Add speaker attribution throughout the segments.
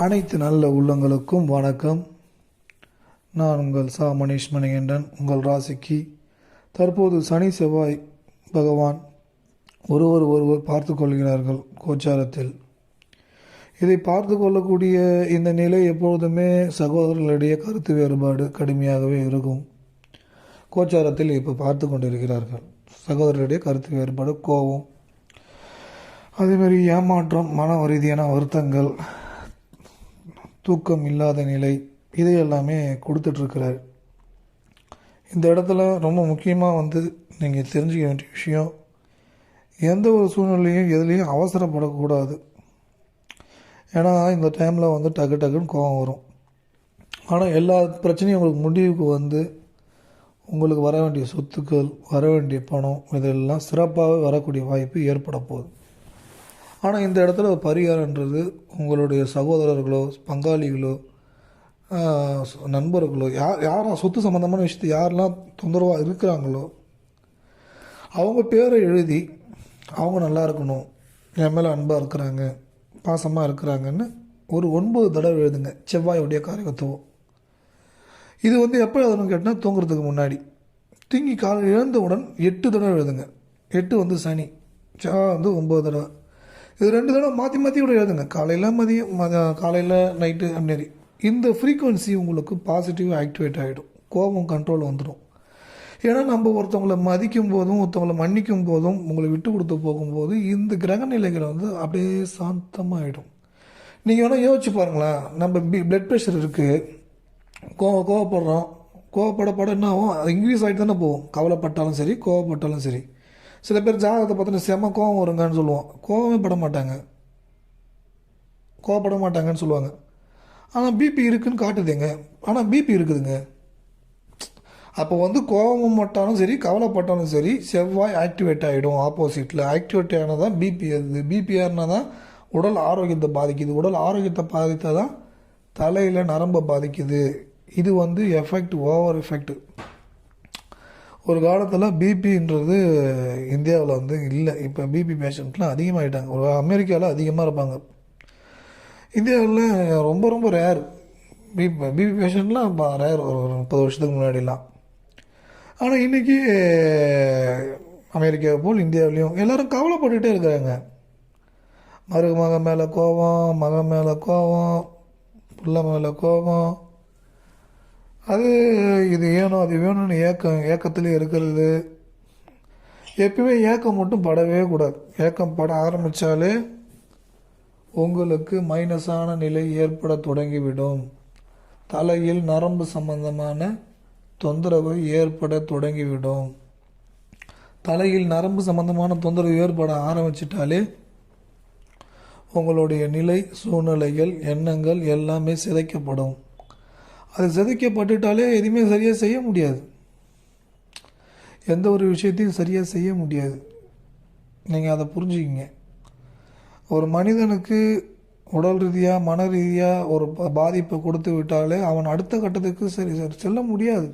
Speaker 1: அனைத்து நல்ல உள்ளங்களுக்கும் வணக்கம். நான் உங்கள் மணீஷ் மணிகண்டன். உங்கள் ராசிக்கு தற்போது சனி செவ்வாய் பகவான் ஒருவர் பார்த்து கொள்கிறார்கள் கோச்சாரத்தில். இதை பார்த்து கொள்ளக்கூடிய இந்த நிலை எப்பொழுதுமே சகோதரர்களிடையே கருத்து வேறுபாடு கடுமையாகவே இருக்கும். கோச்சாரத்தில் இப்போ பார்த்து கொண்டிருக்கிறார்கள். சகோதரர்களிடையே கருத்து வேறுபாடு, கோபம், அதேமாதிரி ஏமாற்றம், மன ரீதியான வருத்தங்கள், தூக்கம் இல்லாத நிலை, இதை எல்லாமே கொடுத்துட்ருக்கிறார். இந்த இடத்துல ரொம்ப முக்கியமாக நீங்கள் தெரிஞ்சுக்க வேண்டிய விஷயம், எந்த ஒரு சூழ்நிலையும் எதுலேயும் அவசரப்படக்கூடாது. ஏன்னா இந்த டைமில் டக்குன்னு கோபம் வரும். ஆனால் எல்லா பிரச்சனையும் உங்களுக்கு முடிவுக்கு உங்களுக்கு வர வேண்டிய சொத்துக்கள், வர வேண்டிய பணம், இதெல்லாம் சிறப்பாக வரக்கூடிய வாய்ப்பு ஏற்பட போகுது. ஆனால் இந்த இடத்துல பரிகாரன்றது உங்களுடைய சகோதரர்களோ, பங்காளிகளோ, நண்பர்களோ, யாரும் சொத்து சம்மந்தமான விஷயத்தை யாரெல்லாம் தொந்தரவாக இருக்கிறாங்களோ அவங்க பேரை எழுதி, அவங்க நல்லா இருக்கணும், என் மேலே அன்பாக இருக்கிறாங்க, பாசமாக இருக்கிறாங்கன்னு ஒரு 9 தடவை எழுதுங்க. செவ்வாயுடைய காரகத்துவம். இது எப்போ எழுதணும்னு கேட்டால் தூங்குறதுக்கு முன்னாடி. தூங்கி காலையில் எழுந்தவுடன் 8 தடவை எழுதுங்க. 8 சனி, 9 தடவை. இது 2 தடவை மாற்றி கூட எழுதுங்க. காலையில் மதியம், காலையில் நைட்டு அந்நேரி. இந்த ஃப்ரீக்குவன்சி உங்களுக்கு பாசிட்டிவ் ஆக்டிவேட் ஆகிடும். கோபம் கண்ட்ரோல் வந்துடும். ஏன்னா நம்ம ஒருத்தவங்களை மதிக்கும் போதும், ஒருத்தவங்களை மன்னிக்கும் போதும், உங்களை விட்டு கொடுத்து போகும்போது இந்த கிரக நிலைகள் அப்படியே சாந்தமாகிடும். நீங்கள் வேணால் யோசிச்சு பாருங்களேன். நம்ம பிளட் ப்ரெஷர் இருக்குது, கோவப்படுறோம். கோவப்பட என்ன ஆகும்? அது இன்க்ரீஸ் ஆகிட்டு தானே போகும். கவலைப்பட்டாலும் சரி, கோவப்பட்டாலும் சரி. சில பேர் ஜாதகத்தை பார்த்தோன்னா செம்ம கோவம் வருங்கன்னு சொல்லுவோம். கோவமே பட மாட்டாங்க, கோவப்பட மாட்டாங்கன்னு சொல்லுவாங்க. ஆனால் பிபி இருக்குதுன்னு காட்டுதுங்க. ஆனால் பிபி இருக்குதுங்க. அப்போ கோபம் பட்டாலும் சரி, கவலைப்பட்டாலும் சரி, செவ்வாய் ஆக்டிவேட் ஆகிடும். ஆப்போசிட்டில் ஆக்டிவேட் ஆனால் தான் பிபி ஏறுது. பிபி ஏறினா தான் உடல் ஆரோக்கியத்தை பாதிக்குது. உடல் ஆரோக்கியத்தை பாதித்தா தான் தலையில் நரம்பை பாதிக்குது. இது எஃபெக்ட், ஓவர் எஃபெக்ட். ஒரு காலத்தில் பிபின்றது இந்தியாவில் இல்லை. இப்போ பிபி பேஷண்ட்லாம் அதிகமாகிட்டாங்க. ஒரு அமெரிக்காவில் அதிகமாக இருப்பாங்க. இந்தியாவில் ரொம்ப ரொம்ப ரேர். பிபி பேஷண்ட்லாம் ரேர் ஒரு 30 வருஷத்துக்கு முன்னாடிலாம். ஆனால் இன்றைக்கி அமெரிக்காவை போல் இந்தியாவிலையும் எல்லோரும் கவலைப்பட்டுகிட்டே இருக்கிறாங்க. மகன் மேலே கோபம், மகன் மேலே கோபம், பிள்ளை மேலே கோபம், இது ஏனோ அது வேணும்னு ஏக்கத்துலேயே இருக்கிறது. எப்பவுமே ஏக்கம் மட்டும் படவே கூடாது. ஏக்கம் பட ஆரம்பித்தாலே உங்களுக்கு மைனஸான நிலை ஏற்பட தொடங்கிவிடும். தலையில் நரம்பு சம்பந்தமான தொந்தரவு ஏற்பட தொடங்கிவிடும். தலையில் நரம்பு சம்பந்தமான தொந்தரவு ஏற்பட ஆரம்பிச்சிட்டாலே உங்களுடைய நிலை, சூழ்நிலைகள், எண்ணங்கள் எல்லாமே சிதைக்கப்படும். அது சிதைக்கப்பட்டுட்டாலே எதுவுமே சரியாக செய்ய முடியாது. எந்த ஒரு விஷயத்தையும் சரியாக செய்ய முடியாது. நீங்கள் அதை புரிஞ்சுக்கிங்க. ஒரு மனிதனுக்கு உடல் ரீதியாக, மன ரீதியாக ஒரு பாதிப்பை கொடுத்து விட்டாலே அவன் அடுத்த கட்டத்துக்கு சரி செல்ல முடியாது.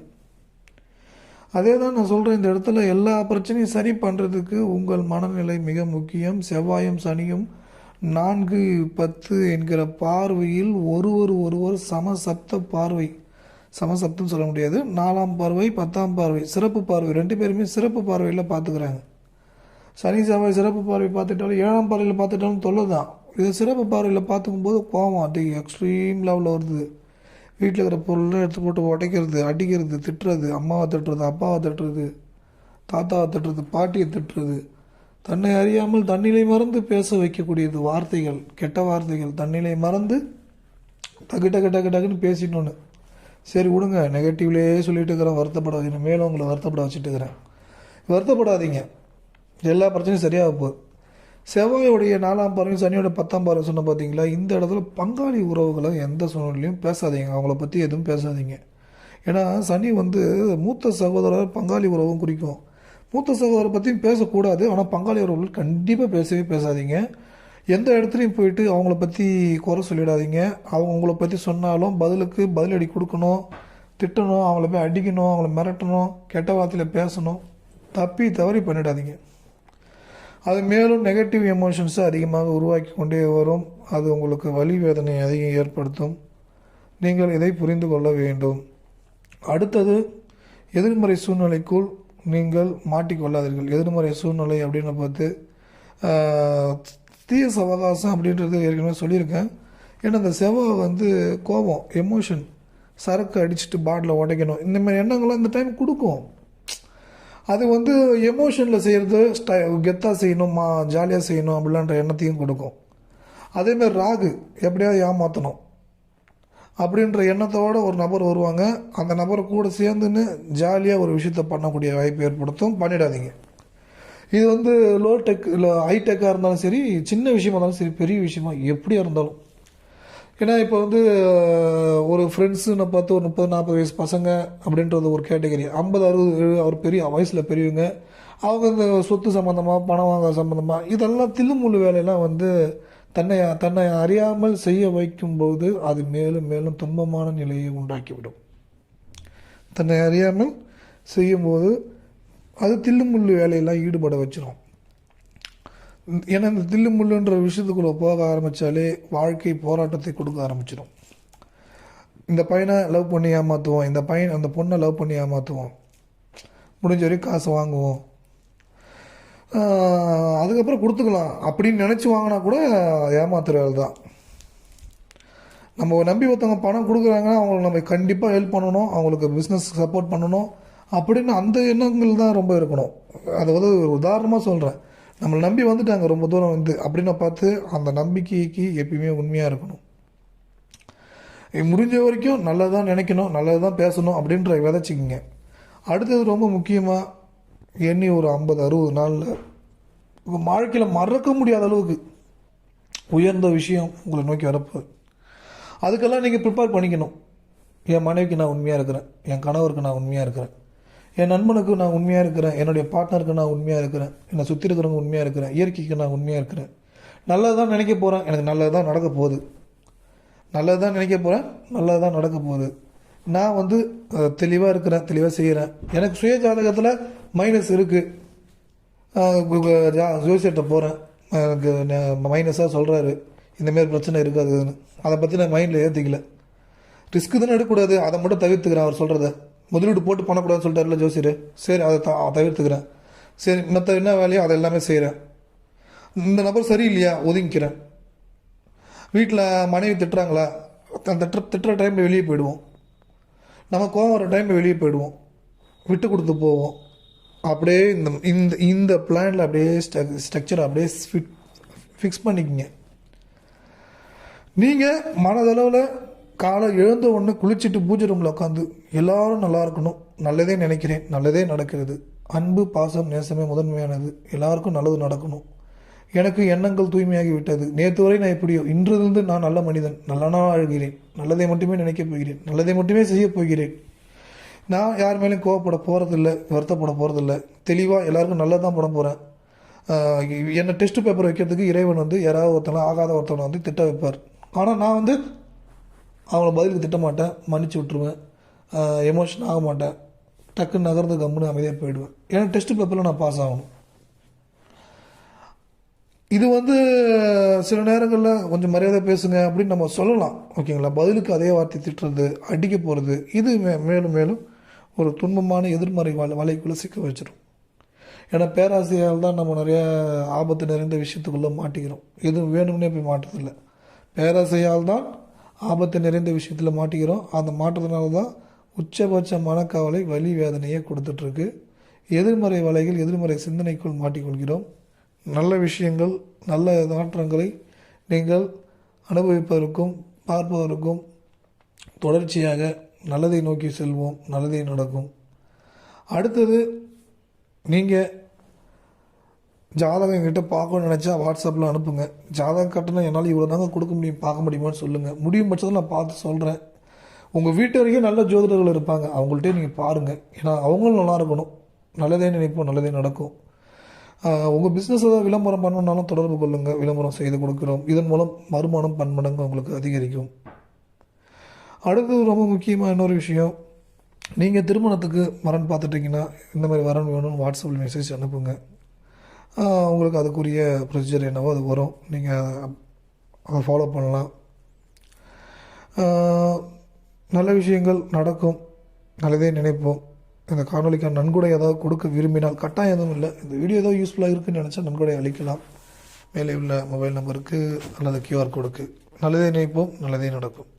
Speaker 1: அதே தான் நான் சொல்கிறேன். இந்த இடத்துல எல்லா பிரச்சனையும் சரி பண்ணுறதுக்கு உங்கள் மனநிலை மிக முக்கியம். செவ்வாயும் சனியும் 4-10 என்கிற பார்வையில் ஒருவர் சமசப்த பார்வை. சமசப்தம் சொல்ல முடியாது. 4ஆம் பார்வை, 10ஆம் பார்வை, சிறப்பு பார்வை, 2 பேருமே சிறப்பு பார்வையில் பார்த்துக்கிறாங்க. சனி செவ்வாய் சிறப்பு பார்வை பார்த்துட்டாலும் 7ஆம் பார்வையில் பார்த்துட்டாலும் தொல்லை தான். இது சிறப்பு பார்வையில் பார்த்துக்கும்போது கோவம் எக்ஸ்ட்ரீம் லெவலில் வருது. வீட்டில் இருக்கிற பொருளை எடுத்து போட்டு உடைக்கிறது, அடிக்கிறது, திட்டுறது, அம்மாவை திட்டுறது, அப்பாவை திட்டுறது, தாத்தாவை திட்டுறது, பாட்டியை திட்டுறது, தன்னை அறியாமல் தன்னிலை மறந்து பேச வைக்கக்கூடியது வார்த்தைகள், கெட்ட வார்த்தைகள். தன்னிலை மறந்து டக்குன்னு பேசிட்டோன்னு சரி விடுங்க, நெகட்டிவ்லேயே சொல்லிட்டு இருக்கிறேன், வருத்தப்படாதீங்க. மேலும் உங்களை வருத்தப்பட வச்சுட்டு இருக்கிறேன். வருத்தப்படாதீங்க, எல்லா பிரச்சனையும் சரியாக போகுது. செவ்வாயோடைய 4ஆம் பார்வையும் சனியோட 10ஆம் பார்வை சொன்ன பார்த்தீங்களா? இந்த இடத்துல பங்காளி உறவுகளை எந்த சூழ்நிலையும் பேசாதீங்க. அவங்கள பற்றி எதுவும் பேசாதீங்க. ஏன்னா சனி மூத்த சகோதரர் பங்காளி உறவும் குறிக்கும். மூத்த சகோதரரை பற்றியும் பேசக்கூடாது. ஆனால் பங்காளி உறவுகள் கண்டிப்பாக பேசவே பேசாதீங்க. எந்த இடத்துலையும் போயிட்டு அவங்கள பற்றி குறை சொல்லிடாதீங்க. அவங்க உங்களை பற்றி சொன்னாலும் பதிலுக்கு பதிலடி கொடுக்கணும், திட்டணும், அவங்கள போய் அடிக்கணும், அவங்கள மிரட்டணும், கெட்ட வார்த்தையில் பேசணும், தப்பி தவறி பண்ணிடாதீங்க. அது மேலும் நெகட்டிவ் எமோஷன்ஸை அதிகமாக உருவாக்கி கொண்டே வரும். அது உங்களுக்கு வலி வேதனை அதிகம் ஏற்படுத்தும். நீங்கள் இதை புரிந்து கொள்ள வேண்டும். அடுத்தது, எதிர்மறை சூழ்நிலைக்குள் நீங்கள் மாட்டிக்கொள்ளாதீர்கள். எதிர்மறை சூழ்நிலை அப்படின்னு பார்த்து தீய சவகாசம் அப்படின்றது ஏற்கனவே சொல்லியிருக்கேன். ஏன்னா அந்த செவ்வாய் வந்து கோபம், எமோஷன், சரக்கு அடிச்சுட்டு பாட்டில் உடைக்கணும், இந்த மாதிரி எண்ணங்கள்லாம் இந்த டைம் கொடுக்கும். அது வந்து எமோஷனில் செய்கிறது கெத்தாக செய்யணும், ஜாலியாக செய்யணும் அப்படின்ற எண்ணத்தையும் கொடுக்கும். அதேமாதிரி ராகு எப்படியாவது ஏமாற்றணும் அப்படின்ற எண்ணத்தோடு ஒரு நபர் வருவாங்க. அந்த நபரை கூட சேர்ந்துன்னு ஜாலியாக ஒரு விஷயத்த பண்ணக்கூடிய வாய்ப்பு ஏற்படுத்தும். பண்ணிடாதீங்க. இது வந்து லோ டெக் இல்லை ஹை டெக்காக இருந்தாலும் சரி, சின்ன விஷயமா இருந்தாலும் சரி, பெரிய விஷயமா எப்படியா இருந்தாலும். ஏன்னா இப்போ வந்து ஒரு ஃப்ரெண்ட்ஸுன்னு பார்த்து ஒரு 30-40 வயசு பசங்க அப்படின்றது ஒரு கேட்டகரி. 50-60 அவர் பெரிய வயசில் பெரியவங்க, அவங்க இந்த சொத்து சம்மந்தமாக, பணம் வாங்க சம்மந்தமாக, இதெல்லாம் தில்லுமுள்ளு வேலையெல்லாம் வந்து தன்னை அறியாமல் செய்ய வைக்கும்போது அது மேலும் மேலும் துன்பமான நிலையை உண்டாக்கிவிடும். தன்னை அறியாமல் செய்யும்போது அது தில்லுமுள்ளு வேலையெல்லாம் ஈடுபட வச்சிடும். ஏன்னா இந்த தில்லுமுள்ளுன்ற விஷயத்துக்குள்ளே போக ஆரம்பித்தாலே வாழ்க்கை போராட்டத்தை கொடுக்க ஆரம்பிச்சிடும். இந்த பையனை லவ் பண்ணி ஏமாற்றுவோம், அந்த பொண்ணை லவ் பண்ணி ஏமாற்றுவோம், முடிஞ்ச வரைக்கும் காசு வாங்குவோம், அதுக்கப்புறம் கொடுத்துக்கலாம் அப்படின்னு நினச்சி வாங்கினா கூட ஏமாத்துறது தான். நம்ம நம்பி ஒருத்தவங்க பணம் கொடுக்குறாங்கன்னா அவங்களுக்கு நம்ம கண்டிப்பாக ஹெல்ப் பண்ணணும், அவங்களுக்கு பிஸ்னஸ் சப்போர்ட் பண்ணணும் அப்படின்னு அந்த எண்ணங்கள் தான் ரொம்ப இருக்கணும். அது வந்து ஒரு உதாரணமாக சொல்கிறேன். நம்மளை நம்பி வந்துட்டாங்க ரொம்ப தூரம் வந்து அப்படின்னு பார்த்து அந்த நம்பிக்கைக்கு எப்பயுமே உண்மையாக இருக்கணும். முடிஞ்ச வரைக்கும் நல்லதான் நினைக்கணும், நல்லதான் பேசணும் அப்படின்ற விதைச்சிக்கிங்க. அடுத்தது ரொம்ப முக்கியமாக, எண்ணி ஒரு 50-60 நாளில் உங்கள் வாழ்க்கையில் மறக்க முடியாத அளவுக்கு உயர்ந்த விஷயம் உங்களை நோக்கி வரப்போகுது. அதுக்கெல்லாம் நீங்கள் ப்ரிப்பேர் பண்ணிக்கணும். என் மனைவிக்கு நான் உண்மையாக இருக்கிறேன், என் கணவருக்கு நான் உண்மையாக இருக்கிறேன், என் நண்பனுக்கு நான் உண்மையாக இருக்கிறேன், என்னுடைய பார்ட்னருக்கு நான் உண்மையாக இருக்கிறேன், என்னை சுற்றி இருக்கிறவங்க உண்மையாக இருக்கிறேன், இயற்கைக்கு நான் உண்மையாக இருக்கிறேன், நல்லது தான் நினைக்க போகிறேன், எனக்கு நல்லது தான் நடக்க போகுது, நல்லது தான் நினைக்க போகிறேன், நல்லது தான் நடக்க போகுது, நான் வந்து தெளிவாக இருக்கிறேன், தெளிவாக செய்கிறேன், எனக்கு சுய ஜாதகத்தில் மைனஸ் இருக்குது, ஜோசியர்கிட்ட போகிறேன், எனக்கு மைனஸாக சொல்கிறாரு, இந்தமாரி பிரச்சனை இருக்காதுன்னு, அதை பற்றி நான் மைண்டில் ஏற்றிக்கல, ரிஸ்க்கு தானே எடுக்கக்கூடாது, அதை மட்டும் தவிர்த்துக்கிறேன். அவர் சொல்கிறத முதலீடு போட்டு பண்ணக்கூடாதுன்னு சொல்லிட்டார்ல ஜோசியர், சரி அதை தவிர்த்துக்கிறேன். சரி, மற்ற என்ன வேலையோ அதை எல்லாமே செய்கிறேன். இந்த நபர் சரியில்லையா, ஒதுங்கிக்கிறேன். வீட்டில் மனைவி திட்டுறாங்களா, அந்த திட்டுற டைமில் வெளியே போயிடுவோம், நம்ம கோவம் வர டைமில் வெளியே போயிடுவோம், விட்டு கொடுத்து போவோம். அப்படியே இந்த இந்த பிளானில் அப்படியே ஸ்ட்ரக்சர் அப்படியே ஃபிக்ஸ் பண்ணிக்கிங்க. நீங்கள் மனதளவில் காலை எழுந்த உடனே குளிச்சுட்டு பூஜை ரூமில் உட்காந்து எல்லோரும் நல்லா இருக்கணும், நல்லதே நினைக்கிறேன், நல்லதே நடக்கிறது, அன்பு பாசம் நேசமே முதன்மையானது, எல்லாருக்கும் நல்லது நடக்கணும், எனக்கு எண்ணங்கள் தூய்மையாகி விட்டது, நேற்று வரை நான் எப்படியோ இன்றிலிருந்து நான் நல்ல மனிதன், நல்லனா அழுகிறேன், நல்லதை மட்டுமே நினைக்கப் போகிறேன், நல்லதை மட்டுமே செய்ய போகிறேன், நான் யார் மேலேயும் கோவப்பட போகிறதில்ல, வருத்தப்பட போகிறதில்ல, தெளிவாக எல்லாருக்கும் நல்லது தான் பண்ண போகிறேன். என்னை டெஸ்ட் பேப்பர் வைக்கிறதுக்கு இறைவன் வந்து யாராவது ஒருத்தனை ஆகாத ஒருத்தனை வந்து திட்ட வைப்பார். ஆனால் நான் வந்து அவங்கள பதிலுக்கு திட்ட மாட்டேன், மன்னிச்சு விட்ருவேன், எமோஷன் ஆக மாட்டேன், டக்குன்னு நகர்ந்து கம்முன்னு அமைதியாக போயிடுவேன். ஏன்னா டெஸ்ட் பேப்பரில் நான் பாஸ் ஆகணும். இது வந்து சில நேரங்களில் கொஞ்சம் மரியாதை பேசுங்க அப்படின்னு நம்ம சொல்லலாம், ஓகேங்களா. பதிலுக்கு அதே வார்த்தை திட்டுறது, அடிக்க போகிறது, இது மேலும் மேலும் ஒரு துன்பமான எதிர்மறை வலைக்குள்ளே சிக்க வச்சிடும். ஏன்னா பேராசையால் தான் நம்ம நிறைய ஆபத்து நிறைந்த விஷயத்துக்குள்ளே மாட்டிக்கிறோம். எதுவும் வேணும்னே போய் மாட்டுறதில்லை, பேராசையால் தான் ஆபத்து நிறைந்த விஷயத்தில் மாட்டிக்கிறோம். அந்த மாற்றத்தினால தான் உச்சபட்ச மனக்கவலை, வலி, வேதனையை கொடுத்துட்ருக்கு. எதிர்மறை வலைகள், எதிர்மறை சிந்தனைக்குள் மாட்டிக்கொள்கிறோம். நல்ல விஷயங்கள், நல்ல மாற்றங்களை நீங்கள் அனுபவிப்பதற்கும் பார்ப்பதற்கும் தொடர்ச்சியாக நல்லதை நோக்கி செல்வோம், நல்லதே நடக்கும். அடுத்தது, நீங்கள் ஜாதகம் என்கிட்ட பார்க்கணும்னு நினச்சா வாட்ஸ்அப்பில் அனுப்புங்க. ஜாதகம் கட்டணம் என்னால் இவ்வளோ தாங்க கொடுக்க முடியும், பார்க்க முடியுமான்னு சொல்லுங்கள். முடியும் பட்சத்தில் நான் பார்த்து சொல்கிறேன். உங்கள் வீட்டு வரைக்கும் நல்ல ஜோதிடர்கள் இருப்பாங்க, அவங்கள்ட்டே நீங்கள் பாருங்கள். ஏன்னா அவங்களும் நல்லா இருக்கணும், நல்லதே நினைப்போம், நல்லதே நடக்கும். உங்கள் பிஸ்னஸ் ஏதாவது விளம்பரம் பண்ணணுன்னாலும் தொடர்பு கொள்ளுங்கள், விளம்பரம் செய்து கொடுக்குறோம். இதன் மூலம் வருமானம் பன்மடங்கு உங்களுக்கு அதிகரிக்கும். அடுத்தது ரொம்ப முக்கியமாக இன்னொரு விஷயம், நீங்கள் திருமணத்துக்கு வரன் பார்த்துட்டிங்கன்னா இந்த மாதிரி வரன் வேணும்னு வாட்ஸ்அப்பில் மெசேஜ் அனுப்புங்க. உங்களுக்கு அதுக்குரிய ப்ரொசீஜர் என்னவோ அது வரும். நீங்கள் அதை ஃபாலோ பண்ணலாம். நல்ல விஷயங்கள் நடக்கும். நல்லதே நினைப்போம். இந்த காணொலிக்கான நன்கொடை ஏதாவது கொடுக்க விரும்பினால், கட்டாயம் எதுவும் இல்லை, இந்த வீடியோ ஏதோ யூஸ்ஃபுல்லாக இருக்குதுன்னு நினச்சா நன்கொடை அளிக்கலாம். மேலே உள்ள மொபைல் நம்பருக்கு அல்லது QR கோடுக்கு. நல்லதே நினைப்போம், நல்லதே நடக்கும்.